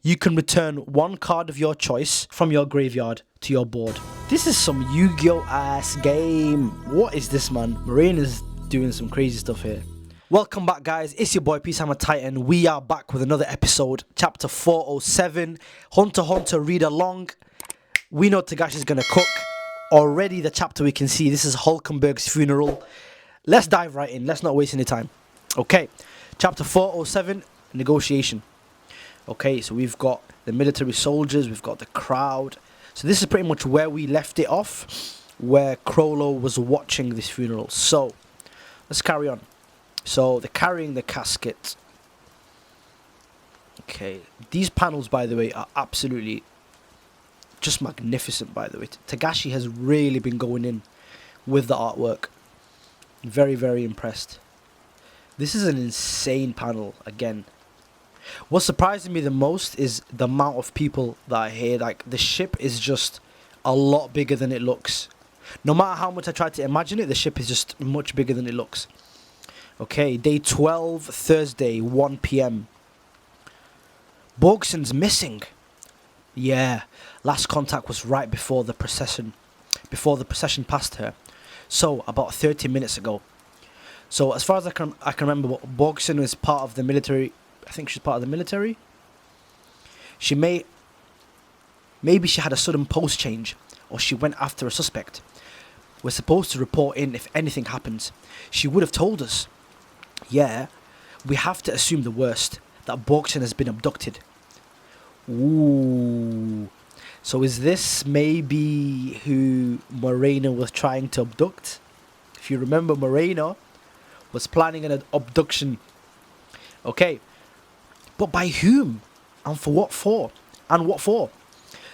you can return one card of your choice from your graveyard to your board. This is some Yu-Gi-Oh ass game. What is this, man? Morena's doing some crazy stuff here. Welcome back, guys. It's your boy Peace Hammer Titan. We are back with another episode, chapter 407. Hunter x Hunter read along. We know Tagashi's gonna cook. Already the chapter we can see, this is Hulkenberg's funeral. Let's dive right in. Let's not waste any time. Okay, chapter 407, negotiation. Okay, so we've got the military soldiers, we've got the crowd. So this is pretty much where we left it off, where Crollo was watching this funeral. So let's carry on. So they're carrying the casket. Okay, these panels, by the way, are absolutely just magnificent, by the way. Tagashi has really been going in with the artwork. Very, very impressed. This is an insane panel, again. What's surprising me the most is the amount of people that are here. Like, the ship is just a lot bigger than it looks. No matter how much I try to imagine it, the ship is just much bigger than it looks. Okay, day 12, Thursday, 1 PM. Borksen's missing. Yeah, last contact was right before the procession passed her. So, about 30 minutes ago. So, as far as I can remember, Borksen was part of the military. I think she's part of the military. Maybe she had a sudden post change, or she went after a suspect. We're supposed to report in if anything happens. She would have told us. Yeah, we have to assume the worst, that Borksen has been abducted. Ooh. So is this maybe who Morena was trying to abduct? If you remember, Morena was planning an abduction. Okay. But by whom? And for what for? And what for?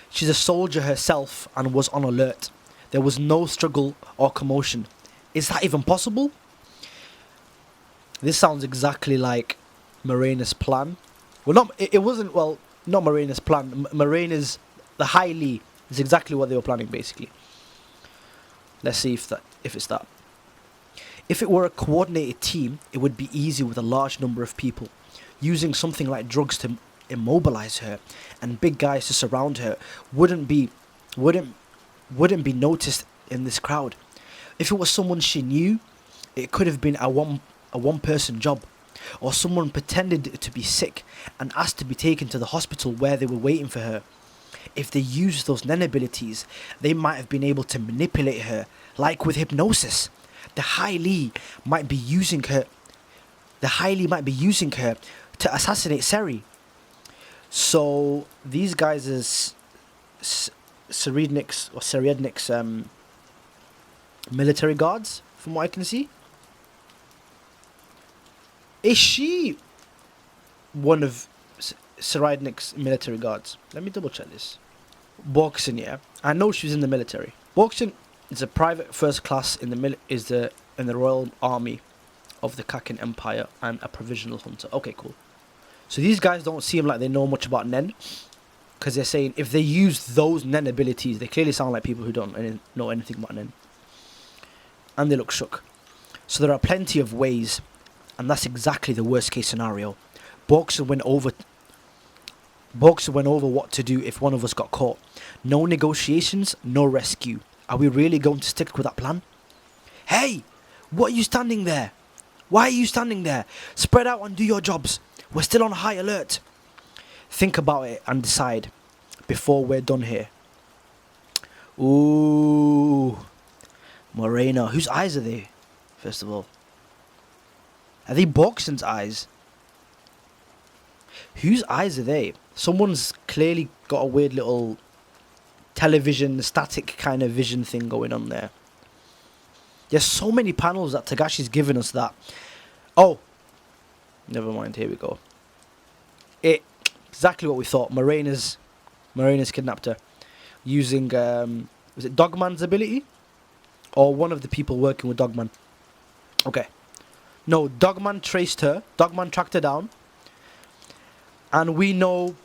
She's a soldier herself and was on alert. There was no struggle or commotion. Is that even possible? This sounds exactly like Morena's plan. Well, it wasn't, well, not Morena's plan. Morena's, the High Lee is exactly what they were planning, basically. Let's see if it's that. If it were a coordinated team, it would be easy with a large number of people. Using something like drugs to immobilize her and big guys to surround her wouldn't be noticed in this crowd. If it was someone she knew, it could have been a one-person job, or someone pretended to be sick and asked to be taken to the hospital where they were waiting for her. If they used those nen abilities, they might have been able to manipulate her, like with hypnosis. The High Lee might be using her to assassinate Seri. So these guys is Serednik's military guards, from what I can see. Is she one of Serednik's military guards? Let me double check this. Borksen, yeah, I know she's in the military. Borksen is a private first class in the Royal Army of the Kakin Empire and a provisional hunter. Okay, cool. So these guys don't seem like they know much about Nen, because they're saying if they use those Nen abilities, they clearly sound like people who don't know anything about Nen. And they look shook. So there are plenty of ways, and that's exactly the worst case scenario. Borksen went over what to do if one of us got caught. No negotiations, no rescue. Are we really going to stick with that plan? Hey, what are you standing there? Why are you standing there? Spread out and do your jobs. We're still on high alert. Think about it and decide before we're done here. Ooh. Morena. Whose eyes are they, first of all? Are they Borksen's eyes? Whose eyes are they? Someone's clearly got a weird little television, static kind of vision thing going on there. There's so many panels that Tagashi's given us that... Oh! Never mind, here we go. Exactly what we thought. Morena's kidnapped her. Using, was it Dogman's ability? Or one of the people working with Dogman. Okay. No, Dogman traced her. Dogman tracked her down. And we know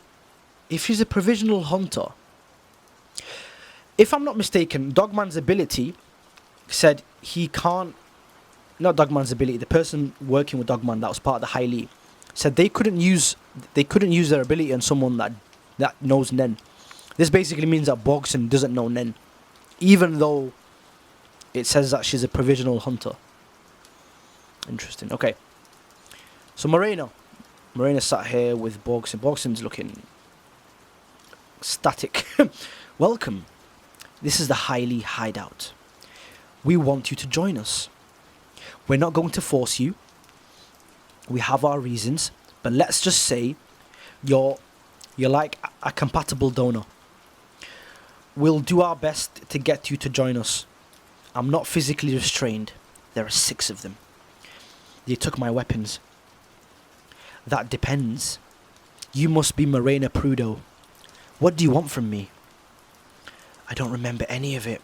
if she's a provisional hunter. If I'm not mistaken, Dogman's ability said he can't... Not Dogman's ability. The person working with Dogman that was part of the High Lee said they couldn't use their ability on someone that that knows nen. This basically means that Borksen doesn't know nen, even though it says that she's a provisional hunter. Interesting. Okay. So Morena sat here with Borksen. Borksen's looking static. Welcome. This is the Highly Hideout. We want you to join us. We're not going to force you. We have our reasons, but let's just say you're like a compatible donor. We'll do our best to get you to join us. I'm not physically restrained. There are 6 of them. They took my weapons. That depends. You must be Morena Prudo. What do you want from me? I don't remember any of it.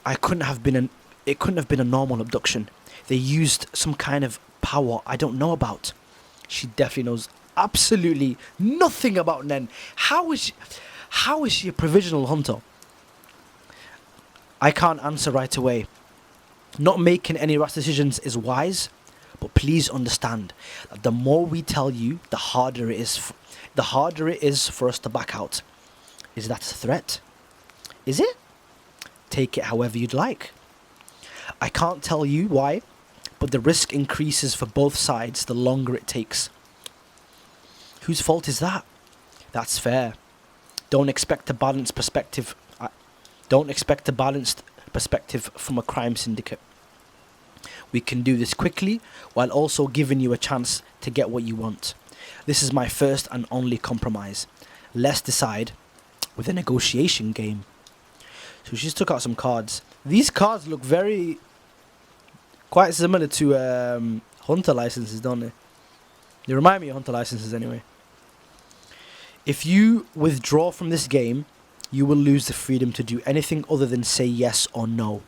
It couldn't have been a normal abduction. They used some kind of power I don't know about. She definitely knows absolutely nothing about nen. How is she a provisional hunter? I can't answer right away. Not making any rash decisions is wise, but please understand that the more we tell you, the harder it is for us to back out. Is that a threat? Is it? Take it however you'd like. I can't tell you why, but the risk increases for both sides the longer it takes. Whose fault is that? That's fair. Don't expect a balanced perspective. Don't expect a balanced perspective from a crime syndicate. We can do this quickly while also giving you a chance to get what you want. This is my first and only compromise. Let's decide with a negotiation game. So she's took out some cards. These cards look quite similar to hunter licenses, don't they? They remind me of hunter licenses anyway. If you withdraw from this game, you will lose the freedom to do anything other than say yes or no.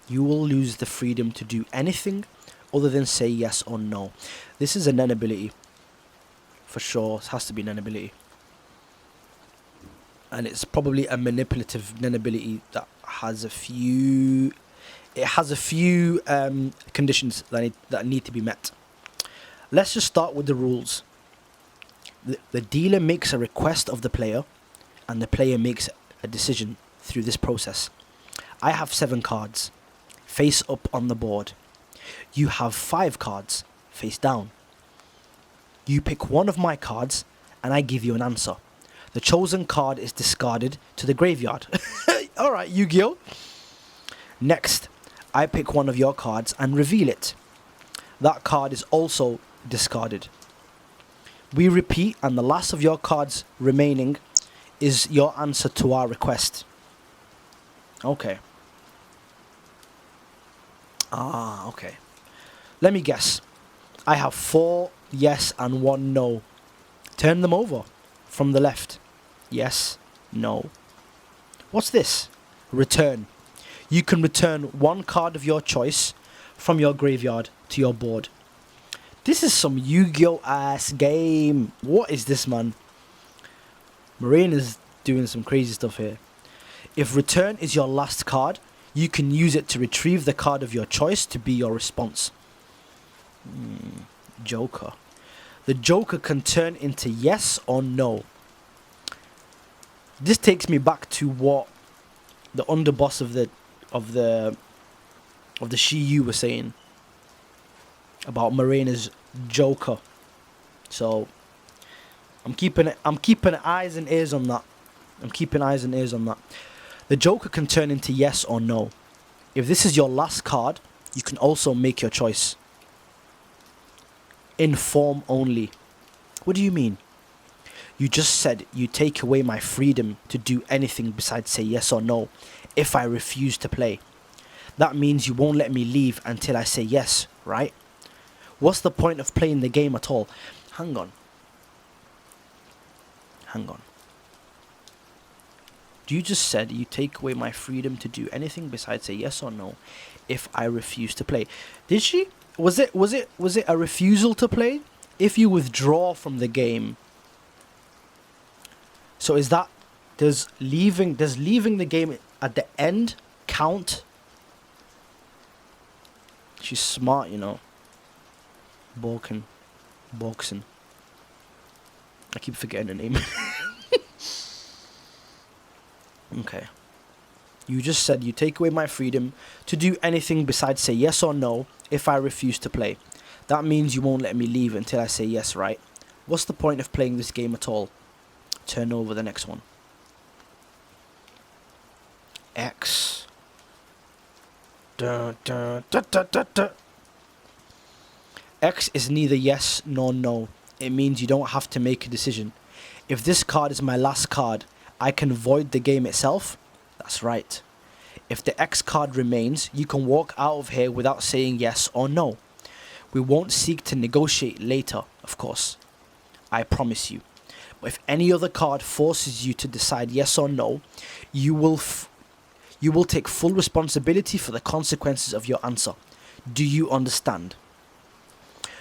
You will lose the freedom to do anything other than say yes or no. This is a nen ability. For sure, it has to be nen ability. And it's probably a manipulative nen ability that has a few... It has a few conditions that need to be met. Let's just start with the rules. The dealer makes a request of the player, and the player makes a decision through this process. I have 7 cards, face up on the board. You have 5 cards, face down. You pick one of my cards, and I give you an answer. The chosen card is discarded to the graveyard. Alright, Yu-Gi-Oh! Next, I pick one of your cards and reveal it. That card is also discarded. We repeat, and the last of your cards remaining is your answer to our request. Okay. Okay. Let me guess. I have 4 yes and 1 no. Turn them over from the left. Yes, no. What's this? Return. You can return 1 card of your choice from your graveyard to your board. This is some Yu-Gi-Oh ass game. What is this, man? Morena's doing some crazy stuff here. If return is your last card, you can use it to retrieve the card of your choice to be your response. Joker. The Joker can turn into yes or no. This takes me back to what the underboss of the Shiyu was saying about Morena's Joker. So I'm keeping eyes and ears on that. The Joker can turn into yes or no. If this is your last card, you can also make your choice. In form only. What do you mean? You just said you take away my freedom to do anything besides say yes or no if I refuse to play. That means you won't let me leave until I say yes, right? What's the point of playing the game at all? Hang on. You just said you take away my freedom to do anything besides say yes or no if I refuse to play. Did she? Was it a refusal to play? If you withdraw from the game. So is that does leaving the game at the end count? She's smart, you know. Borksen. I keep forgetting the name. Okay. You just said you take away my freedom to do anything besides say yes or no if I refuse to play. That means you won't let me leave until I say yes, right? What's the point of playing this game at all? Turn over the next one. X. Dun, dun, dun, dun, dun, dun. X is neither yes nor no. It means you don't have to make a decision. If this card is my last card, I can void the game itself. That's right. If the X card remains, you can walk out of here without saying yes or no. We won't seek to negotiate later, of course. I promise you. But if any other card forces you to decide yes or no, you will take full responsibility for the consequences of your answer. Do you understand?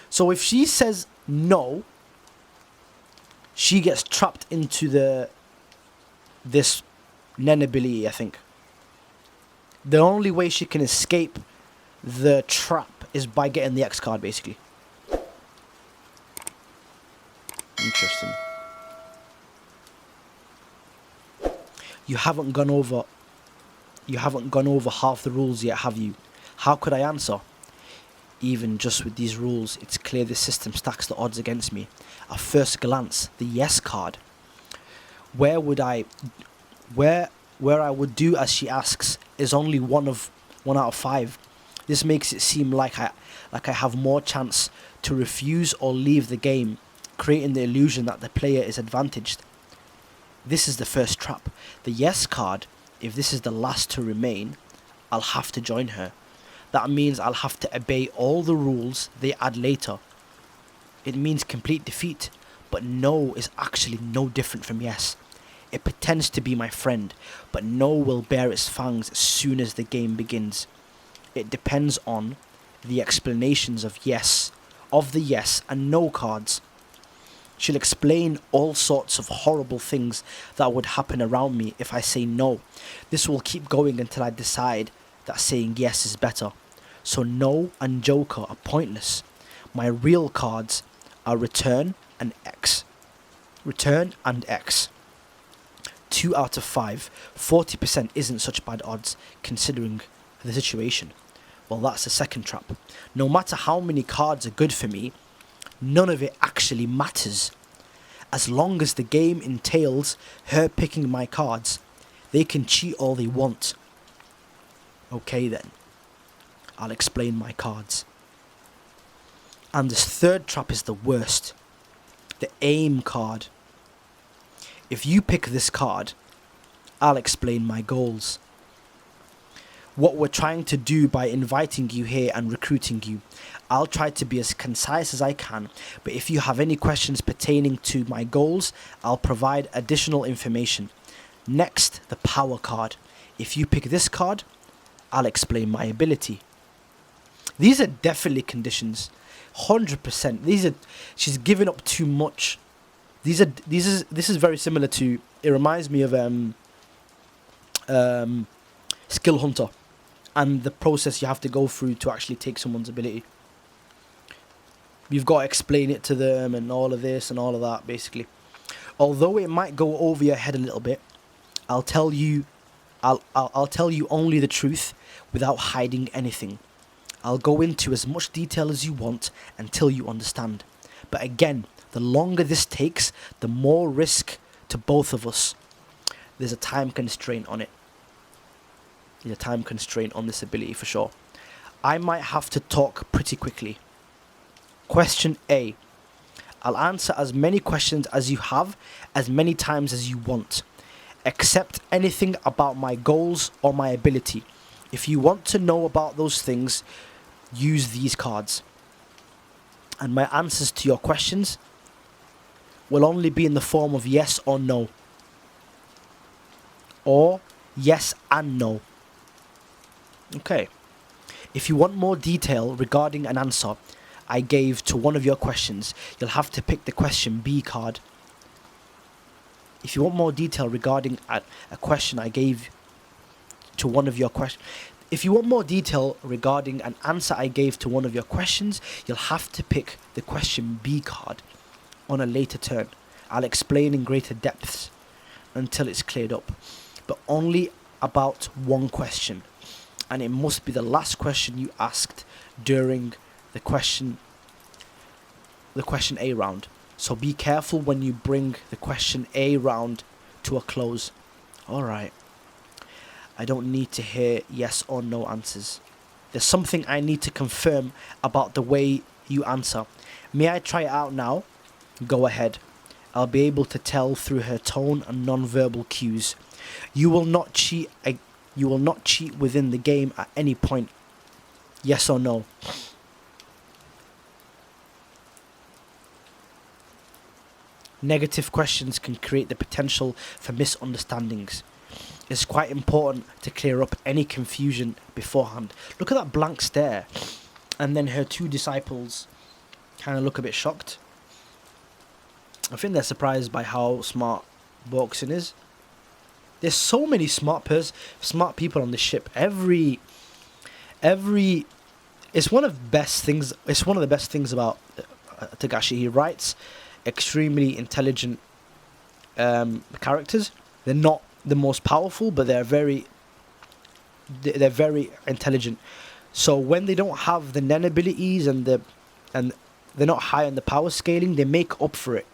So if she says no, she gets trapped into this nen ability, I think. The only way she can escape the trap is by getting the X card, basically. Interesting. You haven't gone over half the rules yet, have you? How could I answer? Even just with these rules, it's clear the system stacks the odds against me. At first glance, the yes card. Where I would do as she asks is only one out of 5. This makes it seem like I have more chance to refuse or leave the game, creating the illusion that the player is advantaged. This is the first trap. The yes card, if this is the last to remain, I'll have to join her. That means I'll have to obey all the rules they add later. It means complete defeat, but no is actually no different from yes. It pretends to be my friend, but no will bear its fangs as soon as the game begins. It depends on the explanations of the yes and no cards. She'll explain all sorts of horrible things that would happen around me if I say no. This will keep going until I decide that saying yes is better. So no and Joker are pointless. My real cards are Return and X. Return and X. 2 out of 5. 40% isn't such bad odds considering the situation. Well, that's the second trap. No matter how many cards are good for me, none of it actually matters. As long as the game entails her picking my cards, they can cheat all they want. Okay then, I'll explain my cards. And this third trap is the worst. The aim card. If you pick this card, I'll explain my goals. What we're trying to do by inviting you here and recruiting you. I'll try to be as concise as I can, but if you have any questions pertaining to my goals, I'll provide additional information. Next, the power card. If you pick this card, I'll explain my ability. These are definitely conditions. 100%. She's giving up too much. This is very similar to, it reminds me of Skill Hunter and the process you have to go through to actually take someone's ability. You've got to explain it to them and all of this and all of that, basically. Although it might go over your head a little bit, I'll tell you only the truth without hiding anything. I'll go into as much detail as you want until you understand. But again, the longer this takes, the more risk to both of us. There's a time constraint on it. There's a time constraint on this ability for sure. I might have to talk pretty quickly. Question A. I'll answer as many questions as you have, as many times as you want. Accept anything about my goals or my ability. If you want to know about those things, use these cards. And my answers to your questions will only be in the form of yes or no. Or yes and no. Okay. If you want more detail regarding an answer I gave to one of your questions, you'll have to pick the question B card. If you want more detail regarding a question I gave to one of your questions, if you want more detail regarding an answer I gave to one of your questions, you'll have to pick the question B card on a later turn. I'll explain in greater depths until it's cleared up, but only about one question, and it must be the last question you asked during the question A round. So be careful when you bring the question A round to a close. Alright. I don't need to hear yes or no answers. There's something I need to confirm about the way you answer. May I try it out now? Go ahead. I'll be able to tell through her tone and non-verbal cues. You will not cheat. You will not cheat within the game at any point. Yes or no? Negative questions can create the potential for misunderstandings. It's quite important to clear up any confusion beforehand. Look at that blank stare. And then her two disciples kind of look a bit shocked. I think they're surprised by how smart Borksen is. There's so many smart people on the ship. It's one of the best things. It's one of the best things about Togashi. He writes extremely intelligent characters. They're not the most powerful, but they're very intelligent. So when they don't have the nen abilities and they're not high on the power scaling, they make up for it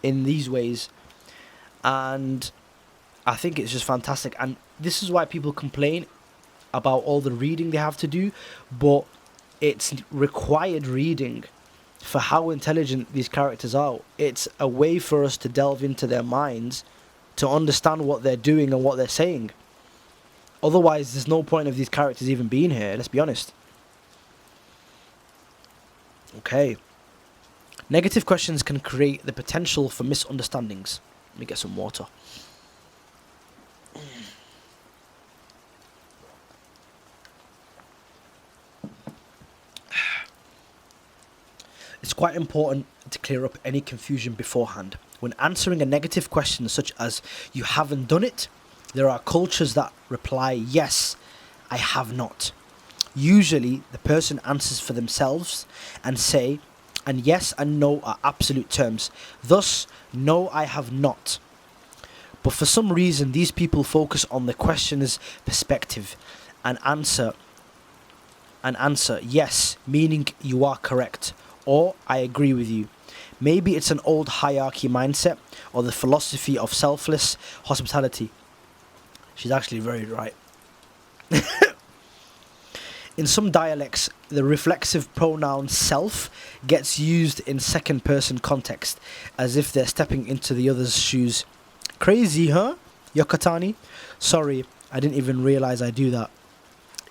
in these ways. And I think it's just fantastic. And this is why people complain about all the reading they have to do, but it's required reading for how intelligent these characters are. It's a way for us to delve into their minds to understand what they're doing and what they're saying. Otherwise, there's no point of these characters even being here, let's be honest. Okay. Negative questions can create the potential for misunderstandings. Let me get some water. It's quite important to clear up any confusion beforehand. When answering a negative question such as, you haven't done it, there are cultures that reply, yes, I have not. Usually, the person answers for themselves and say, and yes and no are absolute terms. Thus, no, I have not. But for some reason, these people focus on the questioner's perspective and answer yes, meaning you are correct, or I agree with you. Maybe it's an old hierarchy mindset or the philosophy of selfless hospitality. She's actually very right. In some dialects, the reflexive pronoun self gets used in second person context, as if they're stepping into the other's shoes. Crazy, huh, Yokotani? Sorry, I didn't even realize I do that.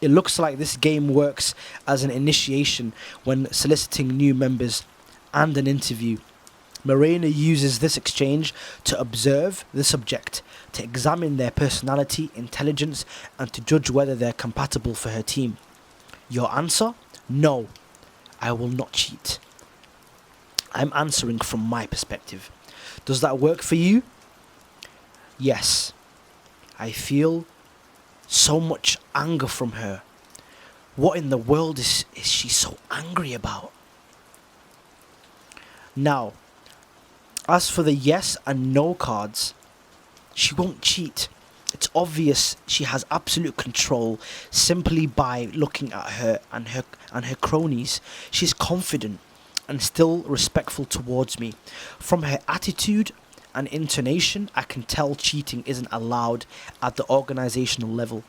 It looks like this game works as an initiation when soliciting new members and an interview. Morena uses this exchange to observe the subject, to examine their personality, intelligence, and to judge whether they're compatible for her team. Your answer? No, I will not cheat. I'm answering from my perspective. Does that work for you? Yes. I feel so much anger from her. What in the world is she so angry about? Now, as for the yes and no cards, she won't cheat. It's obvious she has absolute control simply by looking at her and her cronies. She's confident and still respectful towards me. From her attitude and intonation, I can tell cheating isn't allowed at the organizational level.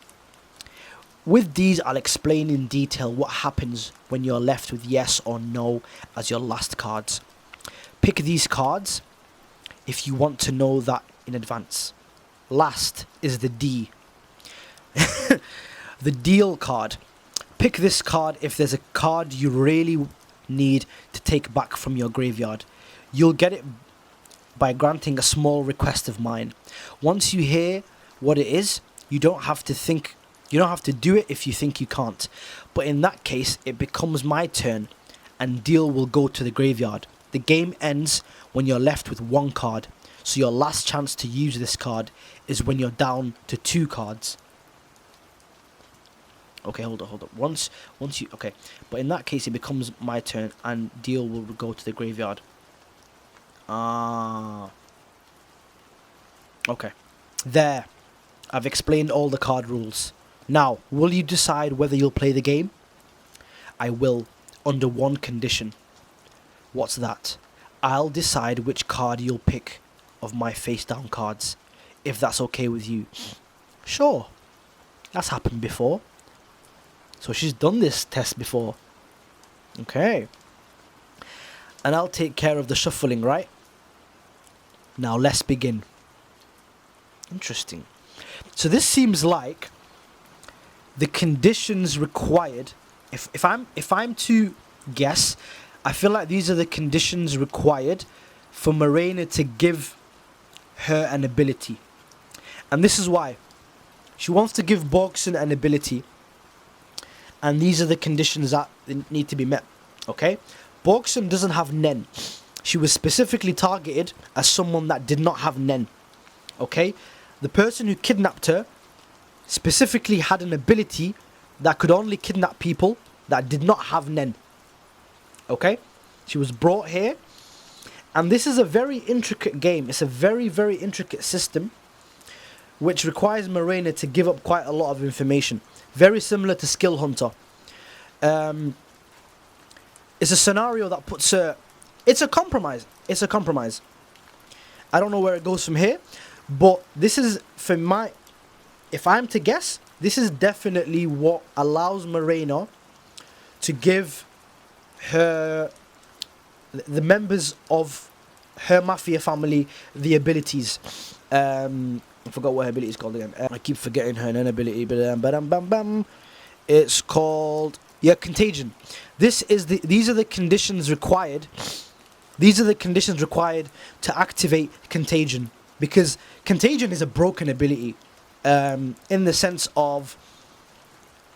With these, I'll explain in detail what happens when you're left with yes or no as your last cards. Pick these cards if you want to know that in advance. Last is the D. The deal card. Pick this card if there's a card you really need to take back from your graveyard. You'll get it by granting a small request of mine. Once you hear what it is, you don't have to do it if you think you can't. But in that case, it becomes my turn and deal will go to the graveyard. The game ends when you're left with one card. So your last chance to use this card is when you're down to 2 cards. Okay, hold up. Once you but in that case it becomes my turn and deal will go to the graveyard. Ah. Okay. There. I've explained all the card rules. Now, will you decide whether you'll play the game? I will, under one condition. What's that? I'll decide which card you'll pick of my face down cards, if that's okay with you. Sure. That's happened before. So she's done this test before. Okay. And I'll take care of the shuffling, right? Now let's begin. Interesting. So this seems like the conditions required. If I'm to guess, I feel like these are the conditions required for Morena to give her an ability. And this is why. She wants to give Borksen an ability. And these are the conditions that need to be met. Okay? Borksen doesn't have nen. She was specifically targeted as someone that did not have nen. Okay? The person who kidnapped her specifically had an ability that could only kidnap people that did not have nen. Okay? She was brought here. And this is a very intricate game. It's a very, very intricate system, which requires Morena to give up quite a lot of information. Very similar to Skill Hunter. It's a scenario that puts her... It's a compromise. It's a compromise. I don't know where it goes from here. But this is, for my... If I'm to guess, this is definitely what allows Morena to give her... the members of her mafia family the abilities. I forgot what her ability is called again. I keep forgetting her ability. It's called... Yeah, Contagion. These are the conditions required. These are the conditions required to activate Contagion. Because Contagion is a broken ability. In the sense of...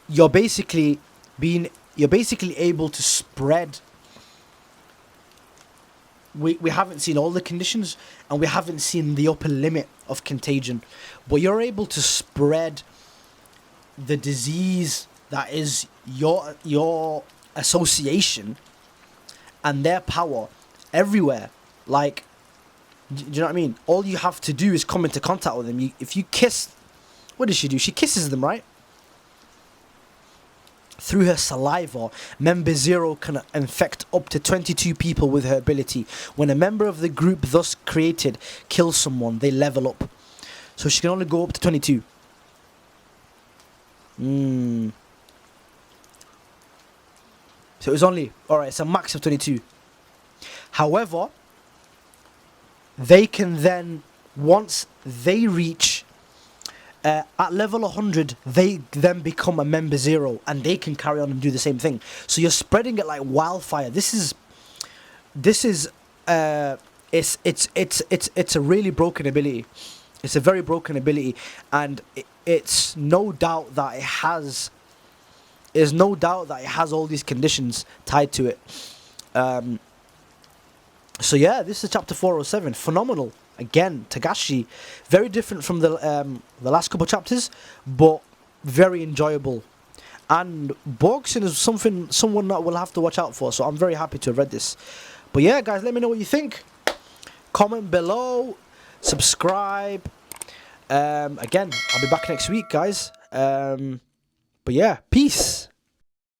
You're basically able to spread... We haven't seen all the conditions, and we haven't seen the upper limit of Contagion. But you're able to spread the disease that is your association and their power everywhere. Like, do you know what I mean? All you have to do is come into contact with them. If you kiss... What does she do? She kisses them, right? Through her saliva, Member Zero can infect up to 22 people with her ability. When a member of the group thus created kills someone, they level up. So she can only go up to 22. So it was only... Alright, it's a max of 22. However, they can then... Once they reach... at level 100, they then become a Member Zero, and they can carry on and do the same thing. So you're spreading it like wildfire. It's a really broken ability. It's a very broken ability, and it's no doubt that it has. There's no doubt that it has all these conditions tied to it. So yeah, this is chapter 407. Phenomenal. Again, Tagashi, very different from the last couple chapters, but very enjoyable. And Borksen is someone that we'll have to watch out for. So I'm very happy to have read this. But yeah, guys, let me know what you think. Comment below, subscribe. Again, I'll be back next week, guys. But yeah, peace.